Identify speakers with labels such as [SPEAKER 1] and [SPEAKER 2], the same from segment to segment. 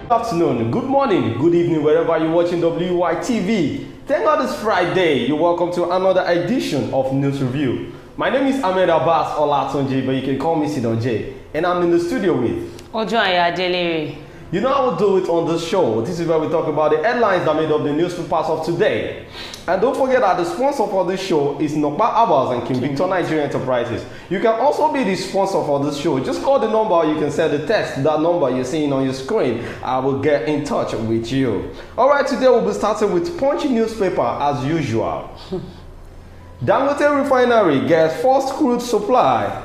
[SPEAKER 1] Good afternoon, good morning, good evening, wherever you're watching WYTV. Thank God it's Friday. You're welcome to another edition of News Review. My name is Ahmed Abbas Olatunji, but you can call me Sidon J. And I'm in the studio with
[SPEAKER 2] Ojo Ayadelere.
[SPEAKER 1] You know how we do it on this show. This is where we talk about the headlines that made up the newspapers of today. And don't forget that the sponsor for this show is Nokpa Abbas and King Victor Nigeria Enterprises. You can also be the sponsor for this show. Just call the number, you can send the text, that number you're seeing on your screen. I will get in touch with you. Alright, today we'll be starting with Punchy newspaper as usual. Dangote Refinery gets first crude supply.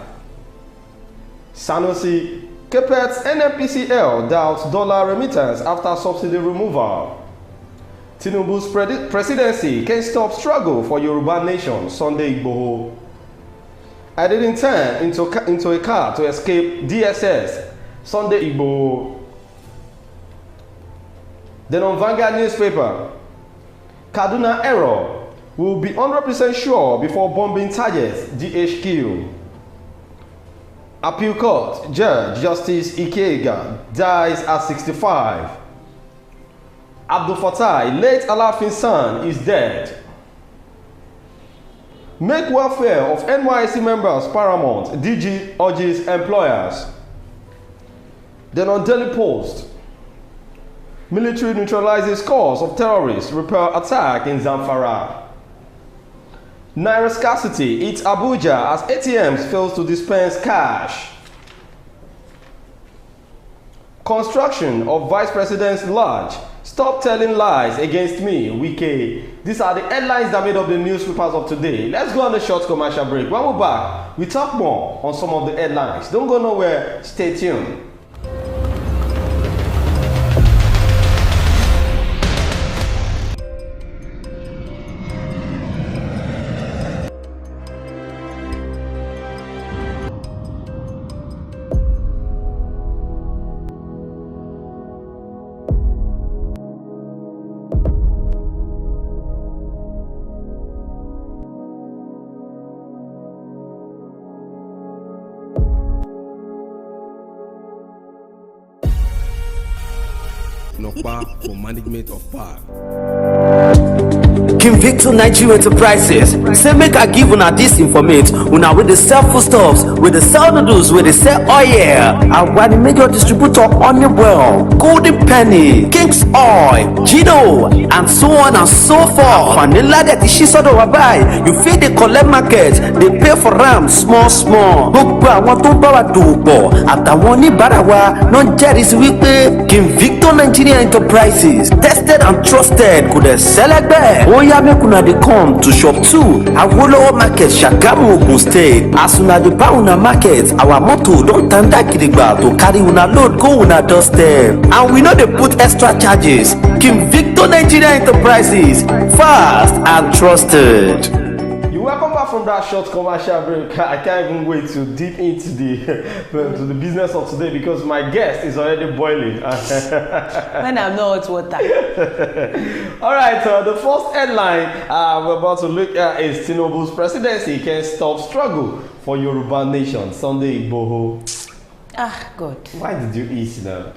[SPEAKER 1] Sanusi Kepet's NNPCL doubts dollar remittance after subsidy removal. Tinubu's presidency can stop struggle for Yoruba nation, Sunday Igboho. I didn't turn into a car to escape DSS, Sunday Igboho. Then on Vanguard newspaper, Kaduna error will be 100% sure before bombing targets DHQ. Appeal Court Judge Justice Ikega dies at 65. Abdul Fattah, late Alafin's son, is dead. Make welfare of NYSC members paramount, DG urges employers. Then on Daily Post, military neutralizes cause of terrorists, repel attack in Zamfara. Naira scarcity hits Abuja as ATMs fails to dispense cash. Construction of Vice President's lodge. Stop telling lies against me, Wike. These are the headlines that made up the newspapers of today. Let's go on a short commercial break. When we're back, we talk more on some of the headlines. Don't go nowhere. Stay tuned. Nokpa for management of power.
[SPEAKER 3] King Victor Nigeria Enterprises say make I give una this informate una with the sell foodstuffs, with the sell noodles, with the sell oil. And one the major distributor Honeywell, Golden Penny, King's Oil, Gino, and so on and so forth. Vanilla that she sort of buy, you feed the collect market, they pay for them small. Gbogbo àwọn tó bá wa dòwò àtàwọn oníbàárà wa náà jẹ́rìí sí wípé King Victor Nigeria Enterprises tested and trusted kò dẹ̀ sẹ́lẹ̀gbẹ́. Oya make una dey come to shop 2 Awolowo market Shagamu Ogun State. As una dey buy una market, our motto don tanda gidigba to carry una load go una doorstep. And we no dey put extra charges. King Victor Nigeria Enterprises, fast and trusted.
[SPEAKER 1] Welcome back from that short commercial break. I can't even wait to dip into the business of today because my guest is already boiling.
[SPEAKER 2] When I'm not hot water.
[SPEAKER 1] All right, the first headline we're about to look at is Tinubu's presidency can stop struggle for Yoruba nation, Sunday Igboho.
[SPEAKER 2] Ah, God.
[SPEAKER 1] Why did you eat now?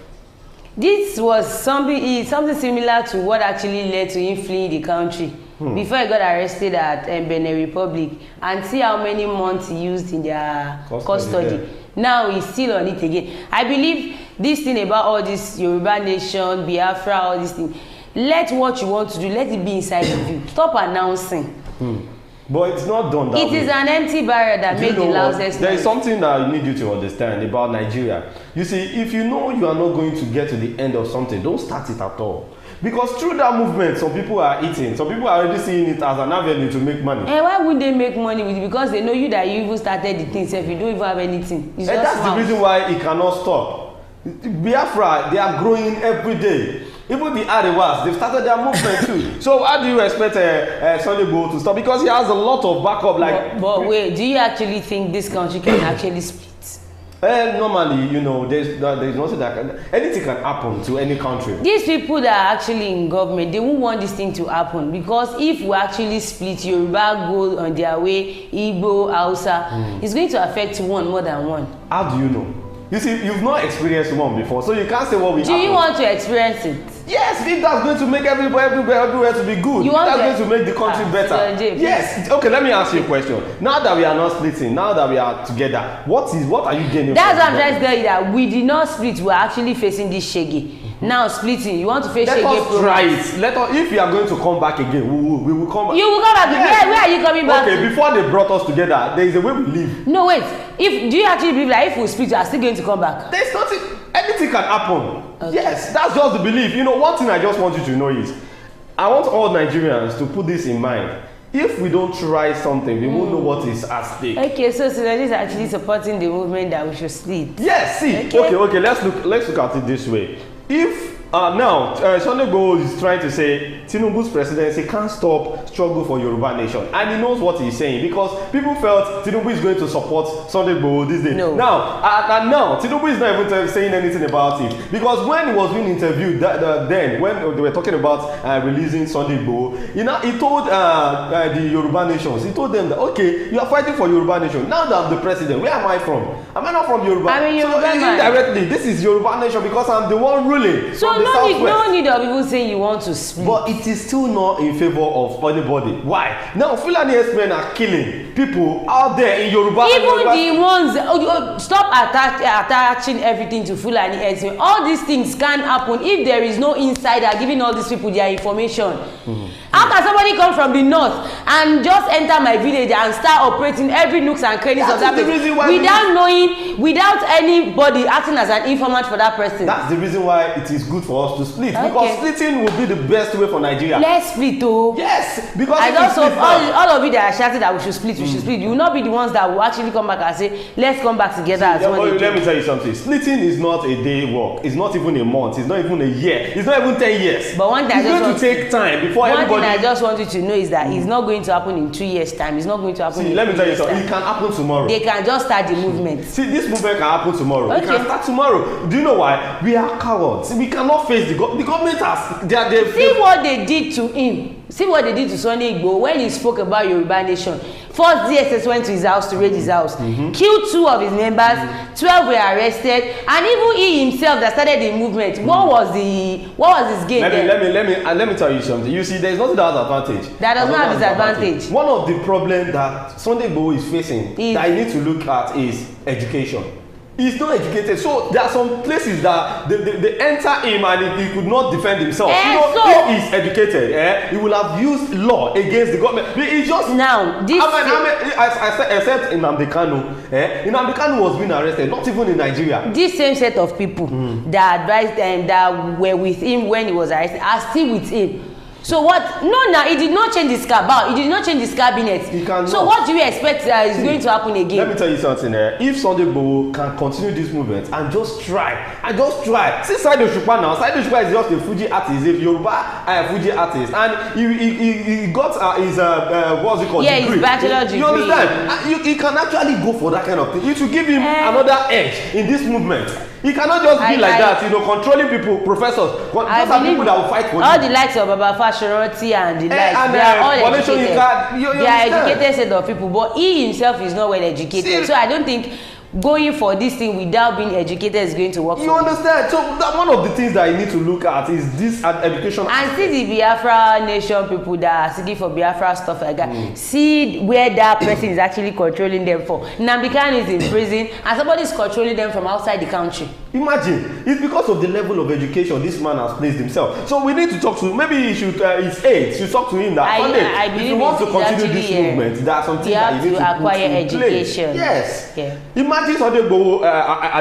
[SPEAKER 2] This was something similar to what actually led to him fleeing the country. Before he got arrested at Benin Republic, and see how many months he used in their custody. Now he's still on it again. I believe this thing about all this Yoruba nation, Biafra, all this thing, let what you want to do, let it be inside of you. Stop announcing.
[SPEAKER 1] But it's not done that way.
[SPEAKER 2] It is an empty barrier that made the loudest.
[SPEAKER 1] There is something that I need you to understand about Nigeria. You see, if you know you are not going to get to the end of something, don't start it at all. Because through that movement, some people are eating. Some people are already seeing it as an avenue to make money.
[SPEAKER 2] And why would they make money with it? Because they know you that you even started the thing. So if you don't even have anything, it's
[SPEAKER 1] and
[SPEAKER 2] just
[SPEAKER 1] that's the reason why it cannot stop. Biafra, they are growing every day. Even the Arewas, they've started their movement too. So how do you expect Sunday Igboho to stop? Because he has a lot of backup.
[SPEAKER 2] But wait, do you actually think this country can actually split?
[SPEAKER 1] Normally, you know, there's nothing that anything can happen to any country.
[SPEAKER 2] These people that are actually in government, they won't want this thing to happen, because if we actually split, Yoruba go on their way, Igbo, Hausa, it's going to affect one more than one.
[SPEAKER 1] How do you know? You see, you've not experienced one before, so you can't say what we have.
[SPEAKER 2] Do you want to experience it?
[SPEAKER 1] Yes, if that's going to make everywhere to be good, that's going to make the country better. Yes. Okay, let me ask you a question. Now that we are not splitting, now that we are together, what are you gaining?
[SPEAKER 2] That's what I'm trying to tell you, that we did not split. We're actually facing this shaggy. Now splitting, you want to face shaggy?
[SPEAKER 1] Let us try it. If you are going to come back again, we will come back.
[SPEAKER 2] You will come back. Yes. Where are you coming back?
[SPEAKER 1] Okay, before they brought us together, there is a way we live.
[SPEAKER 2] No, wait. Do you actually believe that if we split, you are still going to come back?
[SPEAKER 1] There's nothing. Anything can happen.
[SPEAKER 2] Okay.
[SPEAKER 1] Yes, that's just the belief. You know, one thing I just want you to know is, I want all Nigerians to put this in mind. If we don't try something, we won't know what is at stake.
[SPEAKER 2] Okay, so Sinodi is actually supporting the movement that we should split.
[SPEAKER 1] Yes, see. Okay. Let's look at it this way. If now Sunday Igboho is trying to say Tinubu's presidency can't stop struggle for Yoruba nation, and he knows what he's saying, because people felt Tinubu is going to support Sunday Igboho this day.
[SPEAKER 2] No.
[SPEAKER 1] Now Tinubu is not even saying anything about it, because when he was being interviewed then when they were talking about releasing Sunday Igboho, he told the Yoruba nations, he told them that, okay, you are fighting for Yoruba nation. Now that I'm the president, where am I from? Am I not from Yoruba?
[SPEAKER 2] I'm a Yoruba man.
[SPEAKER 1] Indirectly, this is Yoruba nation because I'm the one ruling.
[SPEAKER 2] So no need of people saying you want to split.
[SPEAKER 1] But it is still not in favor of anybody. Why? Now Fulani herdsmen are killing people out there in Yoruba.
[SPEAKER 2] Even the ones, stop attaching everything to Fulani herdsmen. All these things can happen if there is no insider giving all these people their information. How can somebody come from the north and just enter my village and start operating every nooks and crannies of that place without anybody acting as an informant for that person?
[SPEAKER 1] That's the reason why it is good for us to split. Okay. Because splitting will be the best way for Nigeria.
[SPEAKER 2] Let's split, though.
[SPEAKER 1] Yes, because
[SPEAKER 2] I just hope all of you that are shouting that we should split, we should split. You will not be the ones that will actually come back and say, let's come back together as one.
[SPEAKER 1] Let me tell you something. Splitting is not a day work. It's not even a month. It's not even a year. It's not even 10 years.
[SPEAKER 2] But one thing
[SPEAKER 1] it's going to take time before everybody.
[SPEAKER 2] I just want you to know is that it's not going to happen in 2 years' time. It's not going to happen.
[SPEAKER 1] Let me tell you something. It can happen tomorrow.
[SPEAKER 2] They can just start the movement.
[SPEAKER 1] See, this movement can happen tomorrow.
[SPEAKER 2] Okay.
[SPEAKER 1] It can start tomorrow. Do you know why? We are cowards. We cannot face the government has.
[SPEAKER 2] See what they did to him. See what they did to Sunday Igboho when he spoke about Yoruba nation. First, DSS went to his house to raid his house, killed 2 of his members, 12 were arrested, and even he himself that started the movement. What was his gain?
[SPEAKER 1] Let me tell you something. You see, there is nothing that has advantage.
[SPEAKER 2] That does not have disadvantage.
[SPEAKER 1] One of the problems that Sunday Igboho is facing that you need to look at is education. He's not educated, so there are some places that they enter him and he could not defend himself. If he's educated, he will have used law against the government. He just
[SPEAKER 2] now this.
[SPEAKER 1] I said, except in Nnamdi Kanu, Nnamdi Kanu was being arrested, not even in Nigeria.
[SPEAKER 2] This same set of people that advised them that were with him when he was arrested are still with him. So what? No, he did not change his cabal. He did not change his cabinet. So what do you expect is going to happen again?
[SPEAKER 1] Let me tell you something. If Sunday Igboho can continue this movement and just try, see Saheed Osupa now. Saheed Osupa is just a Fuji artist, a Yoruba Fuji artist, and he got his what's it called?
[SPEAKER 2] Yeah, his bachelor degree.
[SPEAKER 1] You understand? He can actually go for that kind of thing. It will give him another edge in this movement. He cannot just be like that, controlling people, professors. Those are people that will fight for
[SPEAKER 2] all the likes of Baba Fashionati and the likes. They are all educated. They are educated set of people, but he himself is not well educated. So I don't think going for this thing without being educated is going to work.
[SPEAKER 1] You understand? So one of the things that you need to look at is this education.
[SPEAKER 2] And see the Biafra nation people that are seeking for Biafra stuff like that. See where that person is actually controlling them for. Nnamdi Kanu is in prison and somebody is controlling them from outside the country.
[SPEAKER 1] Imagine, it's because of the level of education this man has placed himself. So we need to talk to, maybe he should, his aides should talk to him that Sunday, if you want to continue this movement, there are some things that you need to
[SPEAKER 2] acquire education.
[SPEAKER 1] Yes. Yeah. Imagine Sunday Igboho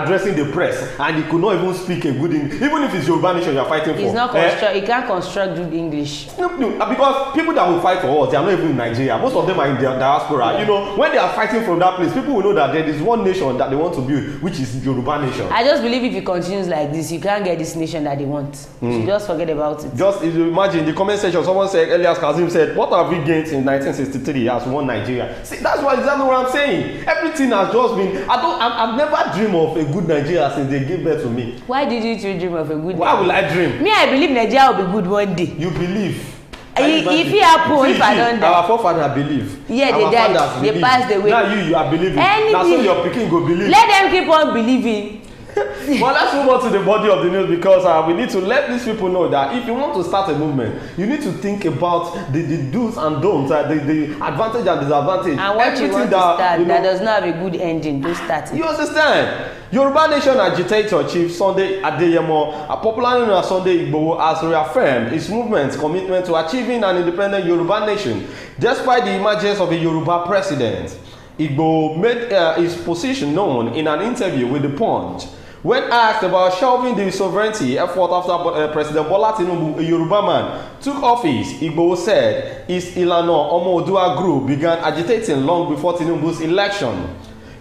[SPEAKER 1] addressing the press and he could not even speak a good English. Even if it's Yoruba nation you are fighting for.
[SPEAKER 2] He's not he can't construct good English.
[SPEAKER 1] No, because people that will fight for us, they are not even in Nigeria. Most of them are in their diaspora. When they are fighting from that place, people will know that there is one nation that they want to build, which is Yoruba nation. I
[SPEAKER 2] just believe if it continues like this, you can't get this nation that they want. So just forget about it.
[SPEAKER 1] Just if you imagine the comment section, someone said, Elias Kazim said, what have we gained in 1963 as one Nigeria? See, that's exactly what I'm saying. Everything has just been, I've never dreamed of a good Nigeria since they gave birth to me.
[SPEAKER 2] Why did you dream of a good
[SPEAKER 1] Why will I dream?
[SPEAKER 2] Me, I believe Nigeria will be good one day.
[SPEAKER 1] You believe?
[SPEAKER 2] If it happen, if I don't die.
[SPEAKER 1] Our forefathers believe.
[SPEAKER 2] Yeah, they died. They passed away.
[SPEAKER 1] Now you are believing. Now so your pikin go believe.
[SPEAKER 2] Let them keep on believing.
[SPEAKER 1] Well, let's move on to the body of the news because we need to let these people know that if you want to start a movement, you need to think about the do's and don'ts, the advantage and disadvantage.
[SPEAKER 2] And what you want to start that does not have a good ending, don't start it.
[SPEAKER 1] You understand? Yoruba Nation agitator Chief Sunday Adeyemo, popularly known as Sunday Igboho, has reaffirmed his movement's commitment to achieving an independent Yoruba nation, despite the emergence of a Yoruba president. Igboho made his position known in an interview with The Punch. When asked about shelving the sovereignty effort after President Bola Tinubu, a Yoruba man, took office, Igboho said his Ilana Omo Oodua group began agitating long before Tinubu's election.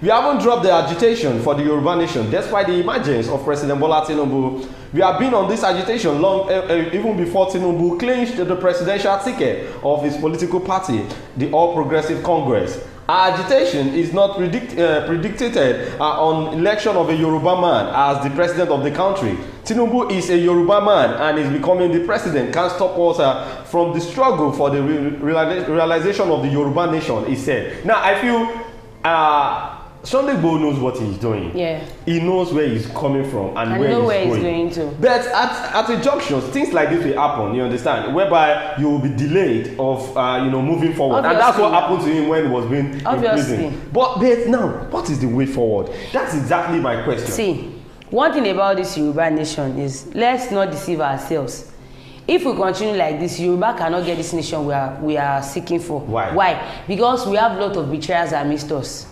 [SPEAKER 1] We haven't dropped the agitation for the Yoruba nation despite the emergence of President Bola Tinubu. We have been on this agitation long even before Tinubu clinched the presidential ticket of his political party, the All Progressive Congress. Our agitation is not predicted on election of a Yoruba man as the president of the country. Tinubu is a Yoruba man and is becoming the president. Can't stop us from the struggle for the realization of the Yoruba nation, he said. Now, I feel Sunday Igboho knows what he's doing. Yeah. He knows where he's coming from and where he's going to. But at a junction, things like this will happen, you understand, whereby you will be delayed of moving forward. Obviously. And that's what happened to him when he was being in prison. But now, what is the way forward? That's exactly my question.
[SPEAKER 2] See, one thing about this Yoruba nation is let's not deceive ourselves. If we continue like this, Yoruba cannot get this nation we are seeking for. Why? Because we have a lot of betrayers amidst us.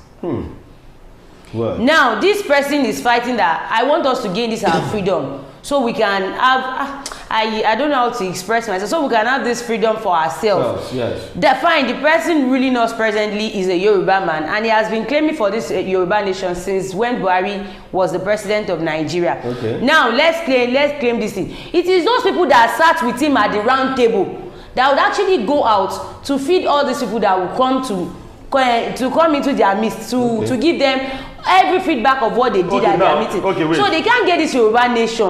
[SPEAKER 2] Well. Now this person is fighting that I want us to gain this our freedom so we can have I don't know how to express myself, so we can have this freedom for ourselves. Yes. Fine, the person really knows presently is a Yoruba man and he has been claiming for this Yoruba nation since when Buhari was the president of Nigeria. Okay. Now let's claim this thing. It is those people that sat with him at the round table that would actually go out to feed all these people that will come into their midst to give them every feedback of what they did at their meeting. So they can't get this Yoruba nation.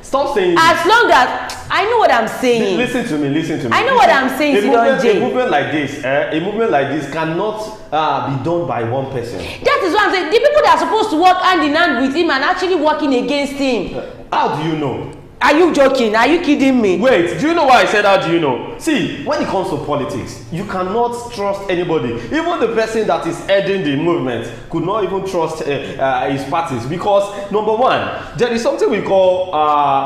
[SPEAKER 1] Stop saying
[SPEAKER 2] as long as I know what I'm saying.
[SPEAKER 1] Listen to me.
[SPEAKER 2] I know what I'm saying.
[SPEAKER 1] A movement like this cannot be done by one person.
[SPEAKER 2] That is what I'm saying. The people that are supposed to work hand in hand with him and actually working against him.
[SPEAKER 1] How do you know?
[SPEAKER 2] Are you joking? Are you kidding me?
[SPEAKER 1] Wait, do you know why I said how do you know? See, when it comes to politics, you cannot trust anybody. Even the person that is heading the movement could not even trust his parties because, number one, there is something we call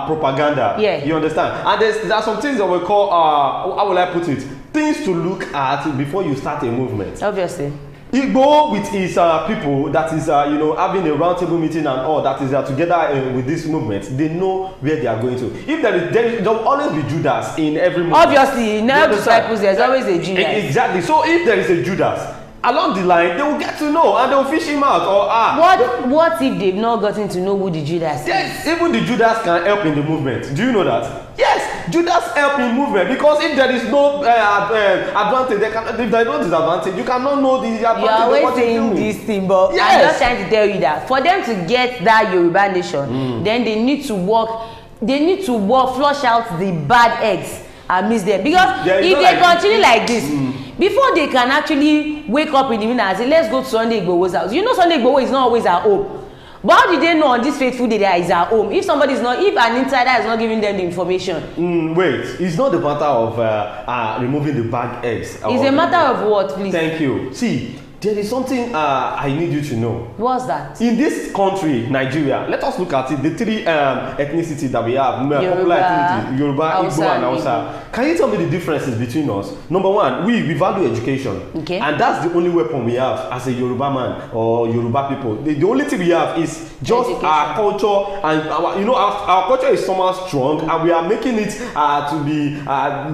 [SPEAKER 1] propaganda. Yeah. You understand? And there are some things that we call, how will I put it? Things to look at before you start a movement.
[SPEAKER 2] Obviously.
[SPEAKER 1] Igboho with his people that is having a roundtable meeting and all that is together with this movement, they know where they are going to. If there will always be Judas in every movement.
[SPEAKER 2] Obviously, in all disciples there's always a Judas.
[SPEAKER 1] Exactly. So if there is a Judas along the line, they will get to know and they will fish him out or
[SPEAKER 2] What if they've not gotten to know who the Judas is?
[SPEAKER 1] Yes, even the Judas can help in the movement. Do you know that? Yes, Judas help in movement because if there is no advantage, if there is no disadvantage, you cannot know the advantage.
[SPEAKER 2] You are always saying this thing, but yes. I'm just trying to tell you that for them to get that Yoruba nation, then they need to work. They need to flush out the bad eggs and miss them because if they continue like this. Before they can actually wake up in the evening and say, let's go to Sunday Igboho's house. You know Sunday Igboho is not always at home. But how did they know on this faithful day that he's at home? If an insider is not giving them the information.
[SPEAKER 1] Wait, it's not the matter of removing the bad eggs.
[SPEAKER 2] It's a matter of what, please?
[SPEAKER 1] Thank you. See, there is something I need you to know.
[SPEAKER 2] What's that?
[SPEAKER 1] In this country, Nigeria, let us look at it. The three ethnicities that we have, popular ethnicity, Yoruba, Igbo, and Hausa. Can you tell me the differences between us? Number one, we value education. Okay. And that's the only weapon we have as a Yoruba man or Yoruba people. The only thing we have is just education. Our culture, and our culture is somehow strong, and we are making it to be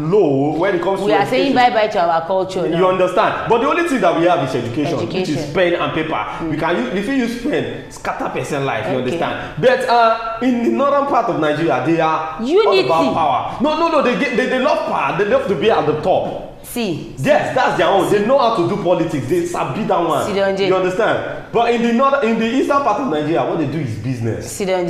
[SPEAKER 1] low when it comes to education.
[SPEAKER 2] We are saying bye-bye to our culture now.
[SPEAKER 1] You understand? But the only thing that we have is education. Which is pen and paper. We can use, if you use pen, scatter person life. You understand? But in the northern part of Nigeria, they are all about power. No. They love power. They love to be at the top. Yes, that's their own. They know how to do politics. They sabi that one. You understand? But in the eastern part of Nigeria, what they do is business.
[SPEAKER 2] Let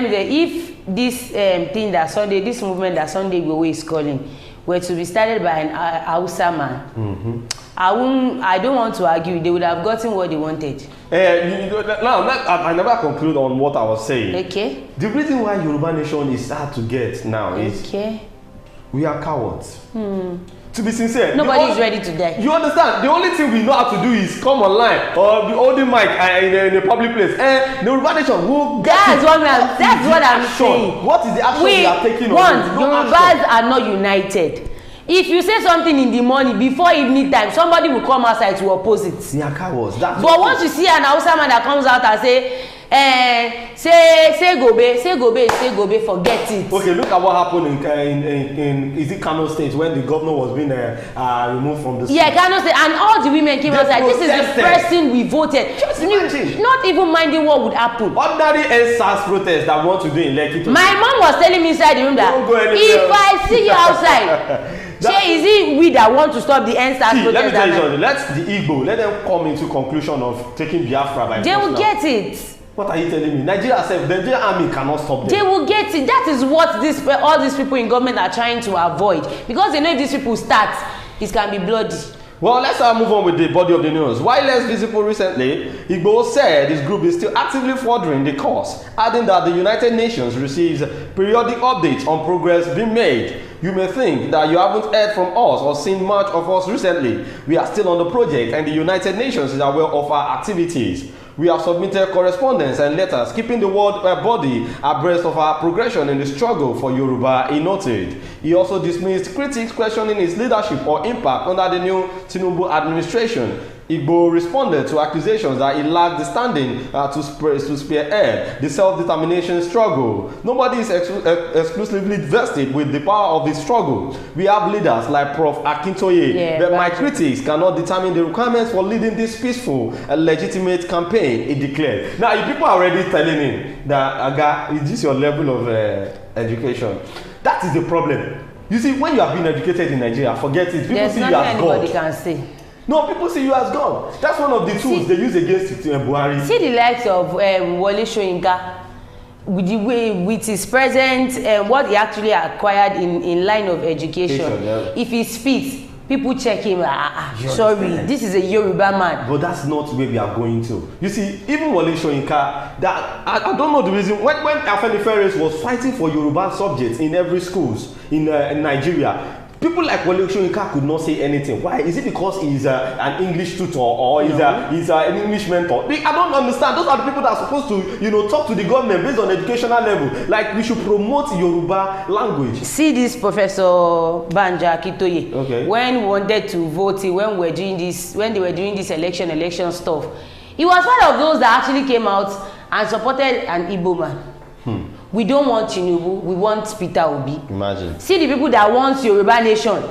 [SPEAKER 2] me tell you, if this thing that Sunday, this movement that Sunday Igboho is calling, were to be started by an Hausa man. I don't want to argue. They would have gotten what they wanted.
[SPEAKER 1] I never conclude on what I was saying.
[SPEAKER 2] Okay.
[SPEAKER 1] The reason why Yoruba nation is hard to get now is we are cowards. To be sincere,
[SPEAKER 2] nobody is ready to die.
[SPEAKER 1] You understand? The only thing we know how to do is come online or be holding mic in a public place. And the Yoruba nation will get
[SPEAKER 2] that's what I'm saying.
[SPEAKER 1] What is the action we are taking?
[SPEAKER 2] Yorubas are not united. If you say something in the morning before evening time, somebody will come outside to oppose it.
[SPEAKER 1] They are cowards. But
[SPEAKER 2] once you see an Hausa man that comes out and say gobe, forget it.
[SPEAKER 1] Okay, look at what happened in is it Kano State when the governor was being removed from the state?
[SPEAKER 2] Yeah, Kano State, and all the women came outside. This is the person we voted.
[SPEAKER 1] Just imagine.
[SPEAKER 2] Not even minding what would happen.
[SPEAKER 1] Ordinary SARS protest that want to do in Lekki.
[SPEAKER 2] My mom was telling me inside the room that if I see you outside. Is it we that want to stop the NSAS protest?
[SPEAKER 1] Let me tell you something. Let the Igbo, let them come into conclusion of taking Biafra by
[SPEAKER 2] they will get it.
[SPEAKER 1] What are you telling me? The Nigerian army cannot stop them.
[SPEAKER 2] They will get it. That is what all these people in government are trying to avoid. Because they know if these people start, it can be bloody.
[SPEAKER 1] Well, let's move on with the body of the news. While less visible recently, Igboho said his group is still actively furthering the cause, adding that the United Nations receives periodic updates on progress being made. You may think that you haven't heard from us or seen much of us recently. We are still on the project and the United Nations is aware of our activities. We have submitted correspondence and letters keeping the world body abreast of our progression in the struggle for Yoruba, he noted. He also dismissed critics questioning his leadership or impact under the new Tinubu administration. Igboho responded to accusations that he lacked the standing to spearhead the self-determination struggle. Nobody is exclusively vested with the power of the struggle. We have leaders like Prof. Akintoye, but my critics cannot determine the requirements for leading this peaceful and legitimate campaign, he declared. Now, if people are already telling him that, Aga, is this your level of education? That is the problem. You see, when you have been educated in Nigeria, forget it. People see you as God.
[SPEAKER 2] Anybody can say.
[SPEAKER 1] No, people see you as God. That's one of the tools they use against Buhari.
[SPEAKER 2] See the likes of Wole Soyinka with his present, what he actually acquired in line of education. If he's fit, people check him. Sorry, this is a Yoruba man.
[SPEAKER 1] But that's not where we are going to. You see, even Wole Soyinka, that I don't know the reason. When Afeni Ferris was fighting for Yoruba subjects in every schools in Nigeria, people like Wole Soyinka could not say anything. Why? Is it because he's an English tutor or he's an English mentor? I don't understand. Those are the people that are supposed to, talk to the government based on educational level. Like, we should promote Yoruba language.
[SPEAKER 2] See this Professor Banja Kitoye.
[SPEAKER 1] Okay.
[SPEAKER 2] When we wanted to vote, when they were doing this election stuff, he was one of those that actually came out and supported an Igbo man. We don't want Tinubu, we want Peter Obi.
[SPEAKER 1] Imagine.
[SPEAKER 2] See the people that want Yoruba nation.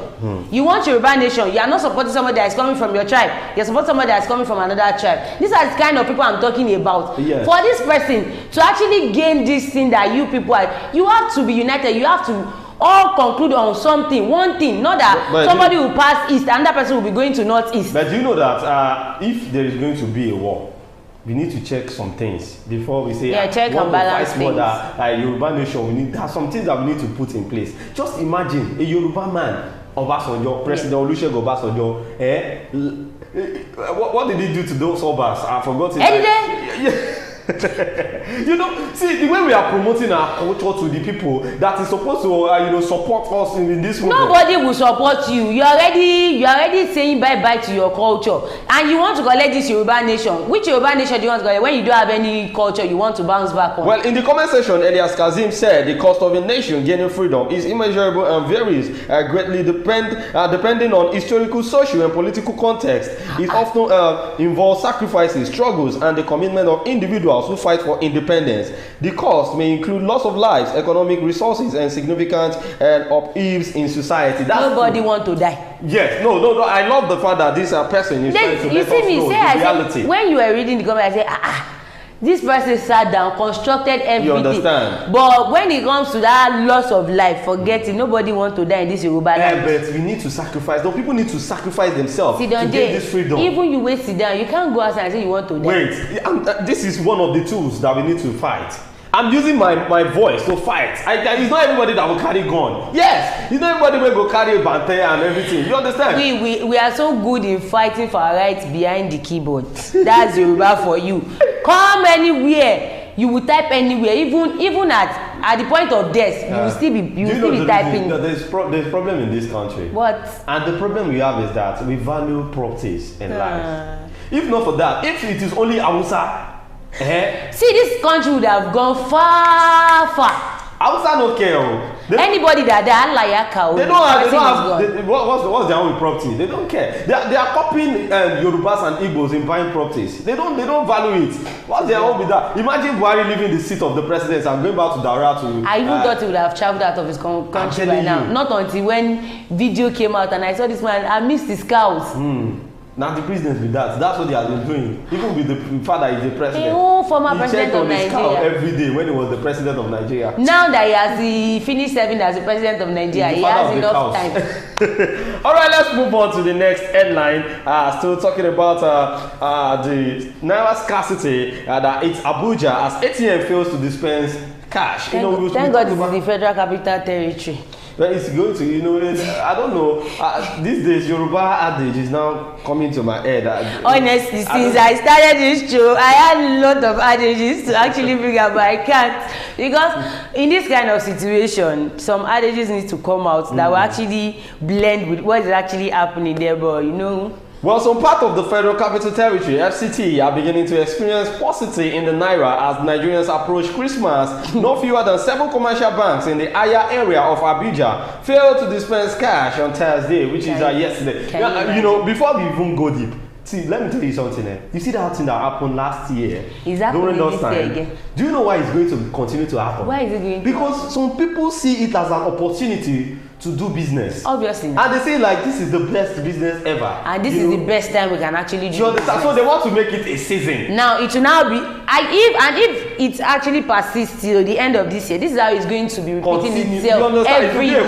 [SPEAKER 2] You want Yoruba nation, you are not supporting somebody that is coming from your tribe. You support somebody that is coming from another tribe. These are the kind of people I'm talking about.
[SPEAKER 1] Yes.
[SPEAKER 2] For this person to actually gain this thing that you people are, you have to be united. You have to all conclude on something, one thing, not that somebody will pass east, another person will be going to northeast.
[SPEAKER 1] But do you know that if there is going to be a war, we need to check some things before we say
[SPEAKER 2] check and balance things.
[SPEAKER 1] Yoruba nation, there are some things that we need to put in place. Just imagine a Yoruba man, Obasanjo, President Olusegun Obasanjo, what did he do to those Obas? I forgot it. See, the way we are promoting our culture to the people that is supposed to support us in this movement.
[SPEAKER 2] Nobody will support you. You are already saying bye to your culture, and you want to collect this Yoruba nation. Which Yoruba nation do you want to collect when you don't have any culture you want to bounce back on?
[SPEAKER 1] Well, in the comment section, Elias Kazim said the cost of a nation gaining freedom is immeasurable and varies greatly depending on historical, social, and political context. It often involves sacrifices, struggles, and the commitment of individuals who fight for independence. The cost may include loss of lives, economic resources, and significant upheavals in society.
[SPEAKER 2] Nobody want to die.
[SPEAKER 1] Yes, no. I love the fact that this person is trying to let us know the reality.
[SPEAKER 2] When you were reading the comment, I said, this person sat down, constructed everything.
[SPEAKER 1] You understand?
[SPEAKER 2] But when it comes to that loss of life, forget it. Nobody want to die in this Yoruba land.
[SPEAKER 1] But we need to sacrifice. Those people need to sacrifice themselves to gain this freedom.
[SPEAKER 2] Even you sit down, you can't go outside and say you want to die.
[SPEAKER 1] Wait, this is one of the tools that we need to fight. I'm using my voice to fight. It's not everybody that will carry gun. Yes, it's not everybody will go carry a bante and everything. You understand?
[SPEAKER 2] We are so good in fighting for our rights behind the keyboard. That's Yoruba for you. Come anywhere, you will type anywhere, even at the point of death, you will still be typing.
[SPEAKER 1] There's problem in this country.
[SPEAKER 2] What?
[SPEAKER 1] And the problem we have is that we value properties in life. If not for that, if it is only Hausa. See,
[SPEAKER 2] this country would have gone far.
[SPEAKER 1] Hausa no care.
[SPEAKER 2] Anybody that
[SPEAKER 1] they don't have what's their own property? They don't care. They are copying Yorubas and Igbos in buying properties. They don't value it. What's their own with that? Imagine Buhari leaving the seat of the president and going back to Daura to.
[SPEAKER 2] I even thought he would have traveled out of his country by now. Not until when video came out and I saw this man. I missed his cows.
[SPEAKER 1] Now the business with that. That's what they have been doing. Even with the father is the president.
[SPEAKER 2] Former president of Nigeria.
[SPEAKER 1] He checked on his cow every day when he was the president of Nigeria.
[SPEAKER 2] Now that he finished serving as the president of Nigeria, he has enough time.
[SPEAKER 1] All right, let's move on to the next headline. Still talking about the Naira scarcity. That it's Abuja as ATM fails to dispense cash.
[SPEAKER 2] Thank God it's the Federal Capital Territory.
[SPEAKER 1] But it's going to, I don't know. These days, Yoruba adage is now coming to my head.
[SPEAKER 2] Honestly, since I started this show, I had a lot of adages to actually bring up, but I can't. Because in this kind of situation, some adages need to come out that will actually blend with what is actually happening there, but
[SPEAKER 1] Well, some part of the Federal Capital Territory, FCT, are beginning to experience paucity in the Naira as Nigerians approach Christmas. No fewer than 7 commercial banks in the Aya area of Abuja failed to dispense cash on Thursday, which is yesterday. Before we even go deep, see, let me tell you something. You see that thing that happened last year?
[SPEAKER 2] Is that
[SPEAKER 1] during those times? Do you know why it's going to continue to happen?
[SPEAKER 2] Why is it going to
[SPEAKER 1] Because some people see it as an opportunity to do business.
[SPEAKER 2] Obviously.
[SPEAKER 1] And they say this is the best business ever.
[SPEAKER 2] And this is the best time we can actually do business.
[SPEAKER 1] So they want to make it a season.
[SPEAKER 2] Now it will now be if it actually persists till the end of this year, this is how it's going to be repeating itself every year.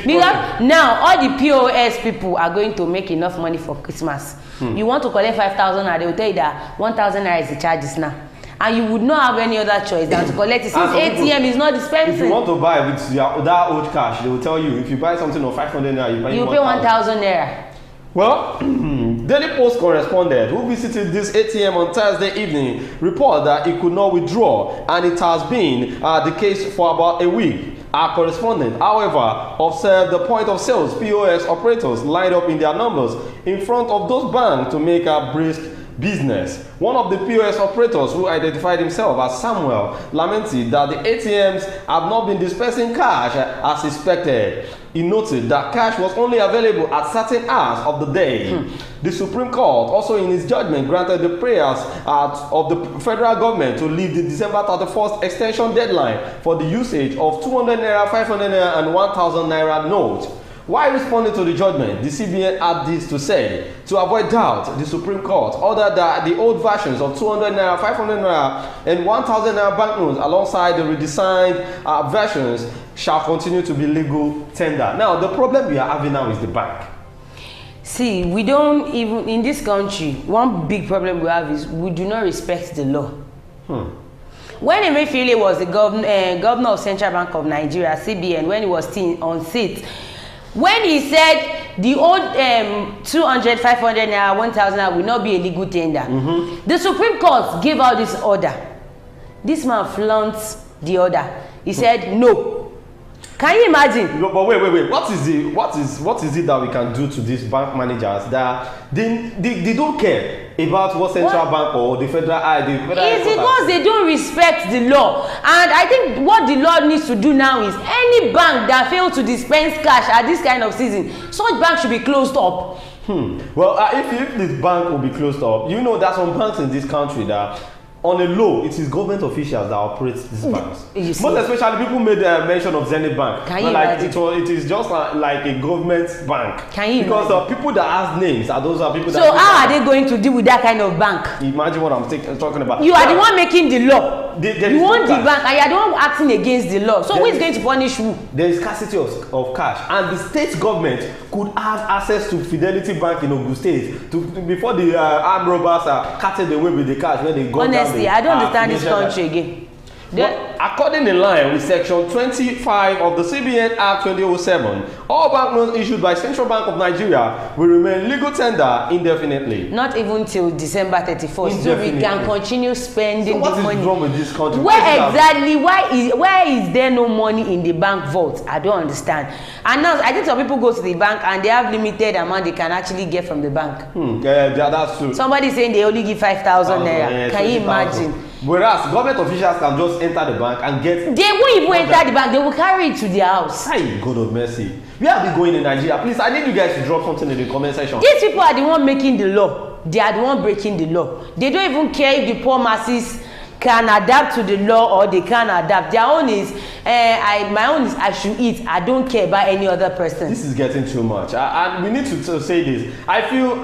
[SPEAKER 2] Because now all the POS people are going to make enough money for Christmas. You want to collect 5,000 naira, they will tell you that 1,000 naira is the charges now. And you would not have any other choice than to collect it since ATM is not dispensing.
[SPEAKER 1] If you want to buy with that old cash, they will tell you if you buy something of 500 naira,
[SPEAKER 2] you pay 1,000 naira.
[SPEAKER 1] Well, Daily Post correspondent who visited this ATM on Thursday evening reported that he could not withdraw, and it has been the case for about a week. Our correspondent, however, observed the point of sales POS operators lined up in their numbers in front of those banks to make a brisk business. One of the POS operators, who identified himself as Samuel, lamented that the ATMs have not been dispensing cash as expected. He noted that cash was only available at certain hours of the day. The Supreme Court also in its judgment granted the prayers of the federal government to leave the December 31st extension deadline for the usage of 200 naira, 500 naira and 1,000 naira notes. While responding to the judgment, the CBN had this to say: to avoid doubt, the Supreme Court ordered that the old versions of 200 naira, 500 naira, and 1,000 naira banknotes, alongside the redesigned versions, shall continue to be legal tender. Now, the problem we are having now is the bank.
[SPEAKER 2] See, we don't even in this country. One big problem we have is we do not respect the law. When Emefiele was the governor of Central Bank of Nigeria, CBN, when he was still on seat. When he said the old 200, 500 naira, 1,000 naira will not be a legal tender, the Supreme Court gave out this order. This man flaunts the order. He said no. Can you imagine?
[SPEAKER 1] No, but wait. What is it that we can do to these bank managers that they don't care about what central bank or the federal
[SPEAKER 2] It's because they don't respect the law. And I think what the law needs to do now is any bank that fails to dispense cash at this kind of season, such bank should be closed up.
[SPEAKER 1] Well, if this bank will be closed up, there's some banks in this country that on a low, it is government officials that operate these banks. Most especially, people made mention of Zenith Bank.
[SPEAKER 2] Can you imagine?
[SPEAKER 1] It is just like a government bank.
[SPEAKER 2] Can you
[SPEAKER 1] Because people that have names are those people that...
[SPEAKER 2] So how are they going to deal with that kind of bank?
[SPEAKER 1] Imagine what I'm talking about.
[SPEAKER 2] You are the one making the law. You want the bank and you are the one acting against the law. So who is going to punish who?
[SPEAKER 1] There is scarcity of cash. And the state government could have access to Fidelity Bank in Ogun State before the armed robbers are carted away with the cash when they go down.
[SPEAKER 2] Honestly, I don't understand this country again.
[SPEAKER 1] according in line with Section 25 of the CBN Act 2007, all banknotes issued by Central Bank of Nigeria will remain legal tender indefinitely.
[SPEAKER 2] Not even till December 31st, so we can continue spending
[SPEAKER 1] the money.
[SPEAKER 2] So
[SPEAKER 1] what is wrong with this country?
[SPEAKER 2] Where exactly? Why is there no money in the bank vault? I don't understand. And now I think some people go to the bank and they have limited amount they can actually get from the bank.
[SPEAKER 1] Yeah, that's true.
[SPEAKER 2] Somebody saying they only give 5,000 naira. Can you imagine?
[SPEAKER 1] Whereas government officials can just enter the bank and get.
[SPEAKER 2] They won't even enter the bank. They will carry it to their house.
[SPEAKER 1] Hi, God of mercy. Where are we going in Nigeria? Please, I need you guys to drop something in the comment section.
[SPEAKER 2] These people are the one making the law. They are the one breaking the law. They don't even care if the poor masses can adapt to the law or they can adapt. Their own is my own is I should eat. I don't care about any other person.
[SPEAKER 1] This is getting too much, and we need to say this. I feel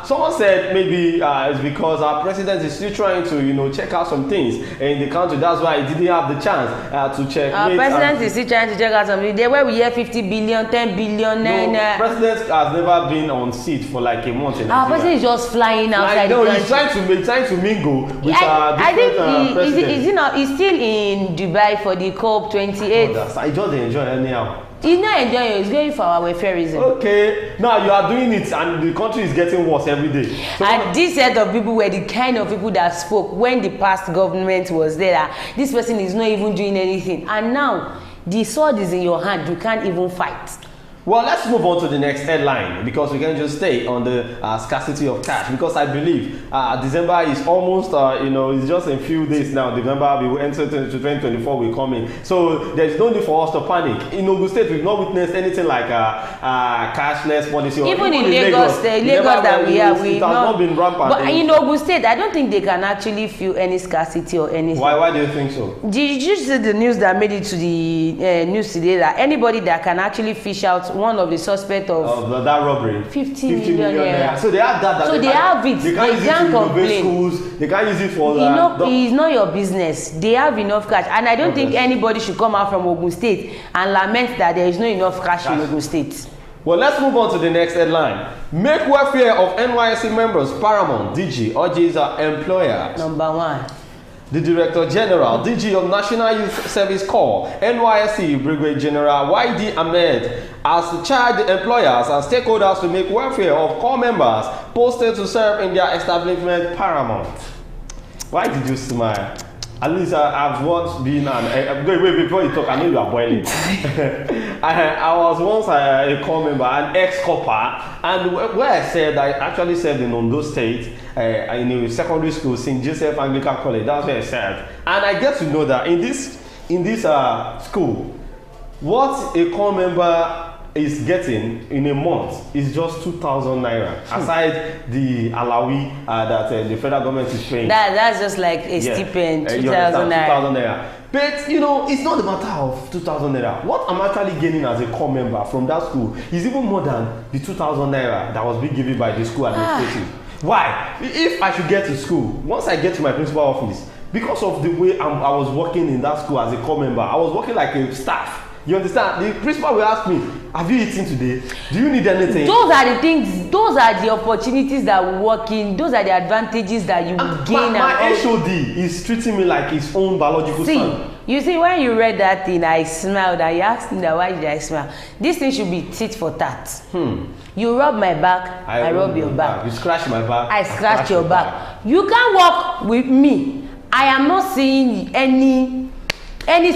[SPEAKER 1] someone said maybe it's because our president is still trying to check out some things in the country. That's why he didn't have the chance to check.
[SPEAKER 2] Our president is still trying to check out something. They where we hear 50 billion, 10 billion.
[SPEAKER 1] No, president has never been on seat for like a month in Nigeria.
[SPEAKER 2] Our president is just flying outside.
[SPEAKER 1] No, he's trying to mingle with
[SPEAKER 2] I think he's still in Dubai for the COP28.
[SPEAKER 1] I just enjoy anyhow.
[SPEAKER 2] He's not enjoying it, he's going for our welfareism.
[SPEAKER 1] Okay, now you are doing it and the country is getting worse every day. So
[SPEAKER 2] and this set of people were the kind of people that spoke when the past government was there. That this person is not even doing anything. And now the sword is in your hand, you can't even fight.
[SPEAKER 1] Well, let's move on to the next headline because we can just stay on the scarcity of cash because I believe December is almost, it's just a few days now. December, we will enter to 2024, will come in. So there's no need for us to panic. In Ogun State, we've not witnessed anything like cashless policy.
[SPEAKER 2] Even in Lagos that we have,
[SPEAKER 1] it has not been rampant.
[SPEAKER 2] But in Ogun State, I don't think they can actually feel any scarcity or anything.
[SPEAKER 1] Why do you think so?
[SPEAKER 2] Did you see the news that made it to the news today that anybody that can actually fish out one of the suspects of
[SPEAKER 1] that robbery
[SPEAKER 2] 50 million naira.
[SPEAKER 1] So they have that.
[SPEAKER 2] So they have it. They can't complain.
[SPEAKER 1] Schools. They can't use it for
[SPEAKER 2] it's not your business. They have enough cash, and I don't think anybody should come out from Ogun State and lament that there is no enough cash in Ogun State.
[SPEAKER 1] Well, let's move on to the next headline. Make welfare of NYSC members paramount. DG urges employers.
[SPEAKER 2] Number one.
[SPEAKER 1] The Director General, DG of National Youth Service Corps, NYSC Brigadier General YD Ahmed, has charged the employers and stakeholders to make welfare of corps members posted to serve in their establishment paramount. Why did you smile? At least I've once been wait, before you talk, I know you are boiling. I was once a corps member, an ex-corper, and where I actually served in Ondo State, in a secondary school, St. Joseph Anglican College. That's where I served. And I get to know that in this school, what a corps member is getting in a month is just 2,000 naira. Aside the alawi that the federal government is paying.
[SPEAKER 2] That's just like a stipend, 2,000 naira.
[SPEAKER 1] But it's not a matter of 2,000 naira. What I'm actually gaining as a corps member from that school is even more than the 2,000 naira that was being given by the school administration. Why? If I should get to school, once I get to my principal office, because of the way I was working in that school as a corps member, I was working like a staff. You understand? The principal will ask me, have you eaten today? Do you need anything?
[SPEAKER 2] Those are the things, those are the opportunities that we work in, those are the advantages that you will gain.
[SPEAKER 1] My HOD is treating me like his own biological son.
[SPEAKER 2] You see, when you read that thing, I smiled. I asked him that, why did I smile? This thing should be tit for tat. You rub my back, I rub your back.
[SPEAKER 1] You scratch my back,
[SPEAKER 2] I scratch your back. You can't walk with me. I am not seeing any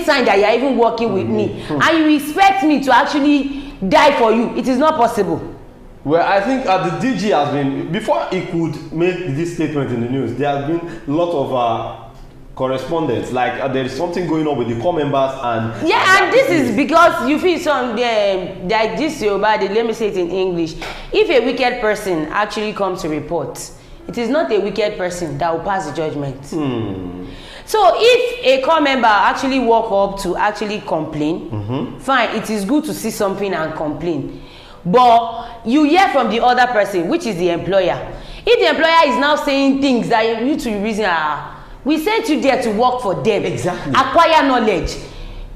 [SPEAKER 2] sign that you are even working with me, and you expect me to actually die for you. It is not possible.
[SPEAKER 1] Well, I think the DG has been, before he could make this statement in the news, there has been a lot of correspondence, like there is something going on with the corps members and
[SPEAKER 2] and this is because you feel some like this Yoruba, let me say it in English. If a wicked person actually comes to report, it is not a wicked person that will pass the judgment. So if a corps member actually walk up to actually complain, fine, it is good to see something and complain. But you hear from the other person, which is the employer. If the employer is now saying things that you need to reason, we sent you there to work for them,
[SPEAKER 1] exactly,
[SPEAKER 2] acquire knowledge.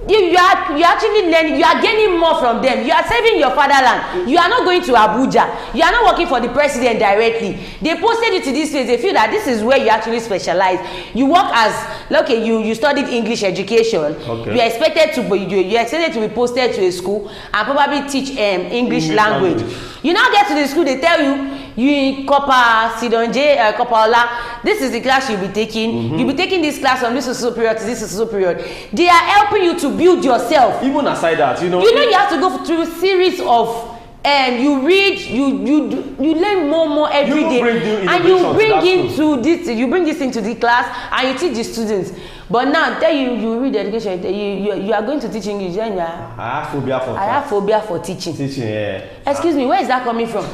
[SPEAKER 2] you actually learning, you are gaining more from them. You are saving your fatherland. You are not going to Abuja. You are not working for the president directly. They posted you to this place. They feel that this is where you actually specialize. You work as, okay, you studied English education. Okay. You are expected to be posted to a school and probably teach English language. You now get to the school, they tell you in Copper Sidonje, Copper, this is the class you'll be taking. You'll be taking this class from this is period to this is period. They are helping you to build yourself. Even aside that, you have to go through a series of you read, you learn more every day, and you bring this into the class and you teach the students. But now tell you read education, you are going to teach English, then you are, I have phobia for teaching. Excuse me, where is that coming from?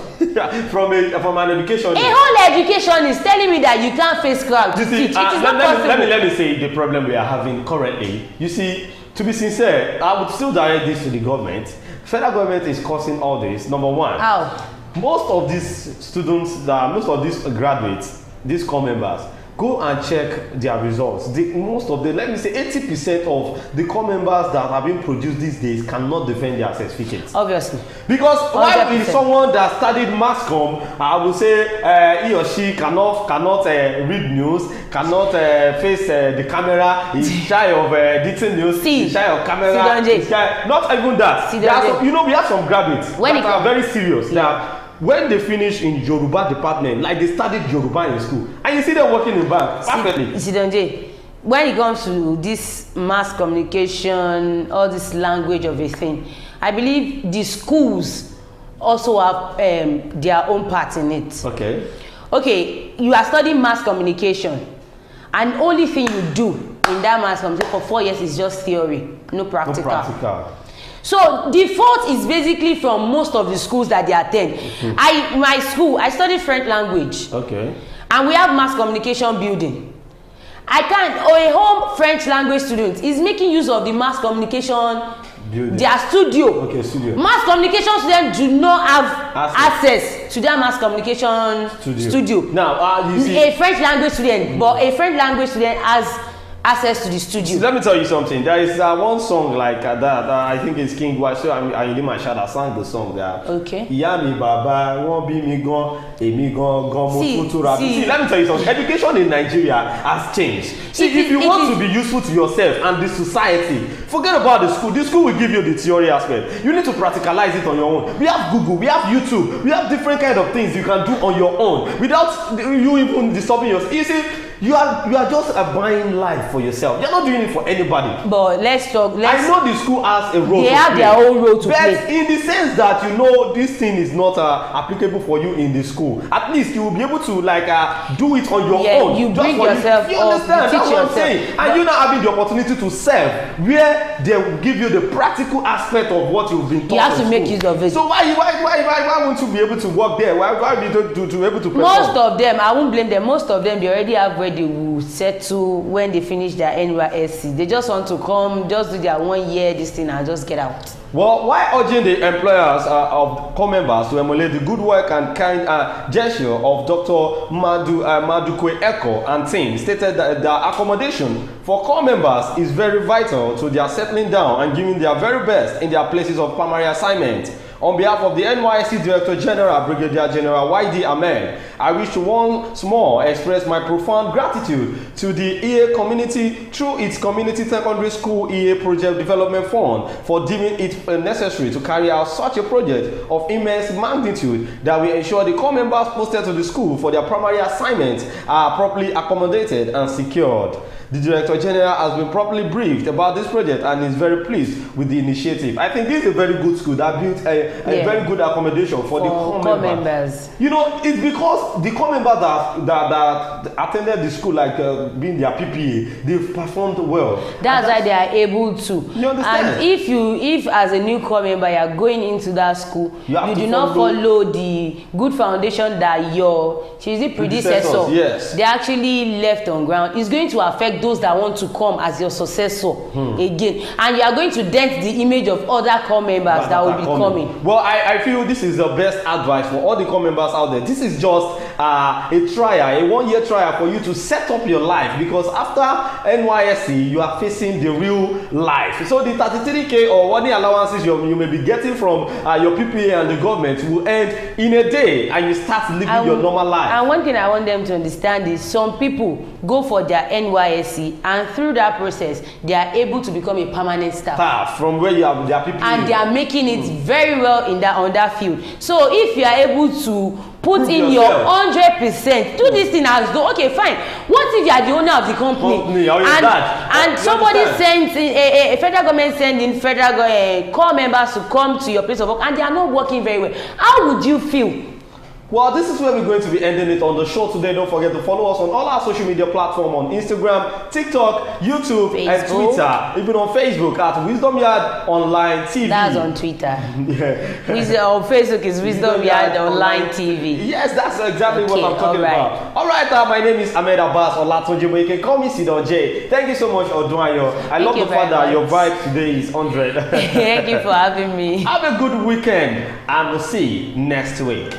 [SPEAKER 2] from an education. A whole education is telling me that you can't face crowd. You see, let me say the problem we are having currently. You see, to be sincere, I would still direct this to the government. Federal government is causing all this. Number one, how? Most of these students, most of these graduates, these core members, go and check their results. Most of them, let me say 80% of the core members that have been produced these days cannot defend their certificates. Obviously. Because why is someone that studied mass comm, I will say he or she cannot read news, cannot face the camera, is shy of dictating news, is shy of camera, not even that. We have some graduates that are very serious. Yeah. When they finish in Yoruba department, like they studied Yoruba in school, and you see them working in bank perfectly. Sidonje, when it comes to this mass communication, all this language of a thing, I believe the schools also have their own part in it. Okay, you are studying mass communication, and only thing you do in that mass communication for 4 years is just theory, no practical. So the fault is basically from most of the schools that they attend. My school, I studied French language. Okay. And we have mass communication building. A home French language student is making use of the mass communication building. Their studio. Okay, studio. Mass communication students do not have access to their mass communication studio. Now, you see, a French language student, but a French language student has access to the studio. Let me tell you something. There is one song like that. I think it's King Washo and Yilima Shada sang the song there. Okay. Yami Baba, won't be me gone, me gone, See, let me tell you something. Education in Nigeria has changed. See, if you want to be useful to yourself and the society, forget about the school. The school will give you the theory aspect. You need to practicalize it on your own. We have Google, we have YouTube, we have different kind of things you can do on your own without you even disturbing yourself. You see, you are just buying life for yourself. You're not doing it for anybody. But let's talk. I know the school has a role. They have their own role to play. But in the sense that this thing is not applicable for you in the school, at least you will be able to do it on your own. You bring yourself. You understand? That's what I'm saying. And you're not having the opportunity to serve, where they will give you the practical aspect of what you've been taught. You have to make use of it. So why won't you be able to work there? Why be able to perform? Most of them, I won't blame them. Most of them, they already have where they will settle when they finish their NYSC. They just want to come, just do their 1 year this thing and just get out. Well, while urging the employers of core members to emulate the good work and kind gesture of Dr. Madukwe Eko and team, stated that the accommodation for core members is very vital to their settling down and giving their very best in their places of primary assignment. On behalf of the NYSC Director General, Brigadier General Y.D. Ahmed, I wish to once more express my profound gratitude to the EA community through its Community Secondary School EA Project Development Fund for deeming it necessary to carry out such a project of immense magnitude that will ensure the core members posted to the school for their primary assignments are properly accommodated and secured. The Director General has been properly briefed about this project and is very pleased with the initiative. I think this is a very good school that built a very good accommodation for the core members. It's because the core members that attended the school, being their PPA, they've performed well. That's why they are able to. You understand? And if as a new core member you are going into that school, you do not follow the good foundation that your predecessor, they actually left on ground, it's going to affect those that want to come as your successor again, and you are going to dent the image of other core members that will be coming. Well, I feel this is the best advice for all the core members out there. This is just
[SPEAKER 1] a trial, a 1-year trial for you to set up your life, because after NYSC you are facing the real life. So the 33k or what the allowances you may be getting from your PPA and the government will end in a day, and you start living your normal life.
[SPEAKER 2] And one thing I want them to understand is some people go for their NYSC, and through that process they are able to become a permanent staff
[SPEAKER 1] from where you have their PPA,
[SPEAKER 2] and they are making it very well in that on that field. So if you are able to put prove in yourself. Your 100%, do this thing as though, okay, fine, what if you are the owner of the company and somebody sends in a federal government send in federal corps members to come to your place of work and they are not working very well? How would you feel?
[SPEAKER 1] Well, this is where we're going to be ending it on the show today. Don't forget to follow us on all our social media platforms on Instagram, TikTok, YouTube, Facebook, and Twitter. Even on Facebook at Wisdom Yard Online TV. That's
[SPEAKER 2] on Twitter. Yeah. On Facebook is Wisdom Yard Online TV.
[SPEAKER 1] Yes, that's exactly what I'm talking about. All right, my name is Ahmed Abbas Olatunji, but you can call me Sidon J. Thank you so much, Odunayo. I love the fact that your vibe today is 100.
[SPEAKER 2] Thank you for having me.
[SPEAKER 1] Have a good weekend, and we'll see you next week.